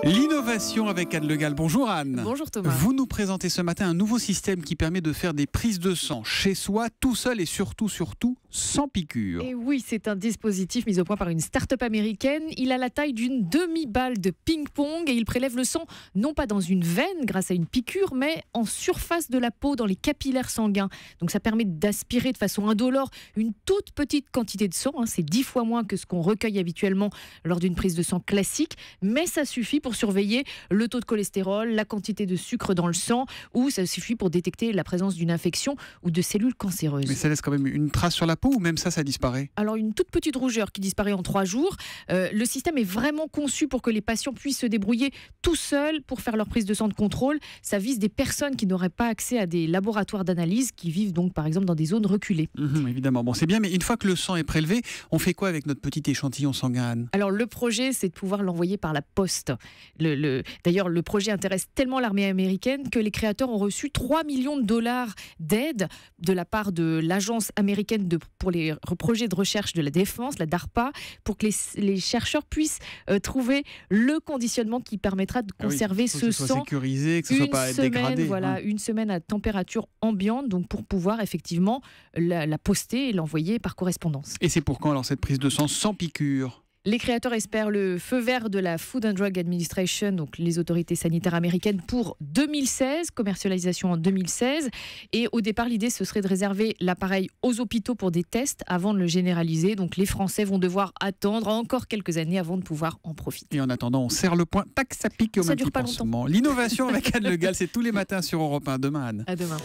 L'innovation avec Anne Le Gall. Bonjour Anne. Bonjour Thomas. Vous nous présentez ce matin un nouveau système qui permet de faire des prises de sang chez soi, tout seul et surtout sans piqûre. Et oui, c'est un dispositif mis au point par une start-up américaine. Il a la taille d'une demi-balle de ping-pong et il prélève le sang non pas dans une veine grâce à une piqûre, mais en surface de la peau, dans les capillaires sanguins. Donc ça permet d'aspirer de façon indolore une toute petite quantité de sang. C'est 10 fois moins que ce qu'on recueille habituellement lors d'une prise de sang classique, mais ça suffit pour surveiller le taux de cholestérol, la quantité de sucre dans le sang, ou ça suffit pour détecter la présence d'une infection ou de cellules cancéreuses. Mais ça laisse quand même une trace sur la peau ou même ça disparaît? Alors une toute petite rougeur qui disparaît en 3 jours. Le système est vraiment conçu pour que les patients puissent se débrouiller tout seuls pour faire leur prise de sang de contrôle. Ça vise des personnes qui n'auraient pas accès à des laboratoires d'analyse, qui vivent donc par exemple dans des zones reculées. Évidemment, bon c'est bien, mais une fois que le sang est prélevé, on fait quoi avec notre petit échantillon sanguin, Anne? Alors le projet, c'est de pouvoir l'envoyer par la poste. D'ailleurs, le projet intéresse tellement l'armée américaine que les créateurs ont reçu 3 millions de dollars d'aide de la part de l'agence américaine pour les projets de recherche de la défense, la DARPA, pour que les chercheurs puissent trouver le conditionnement qui permettra de conserver ce sang sécurisé, que ce soit pas dégradé. Une semaine à température ambiante, donc pour pouvoir effectivement la poster et l'envoyer par correspondance. Et c'est pour quand alors cette prise de sang sans piqûre? Les créateurs espèrent le feu vert de la Food and Drug Administration, donc les autorités sanitaires américaines, pour 2016, commercialisation en 2016. Et au départ, l'idée, ce serait de réserver l'appareil aux hôpitaux pour des tests avant de le généraliser. Donc les Français vont devoir attendre encore quelques années avant de pouvoir en profiter. Et en attendant, on serre le point, tac, ça pique au Ça même dure pas pansement. longtemps. L'innovation avec Anne Le Gall, c'est tous les matins sur Europe 1. Demain, Anne. À demain.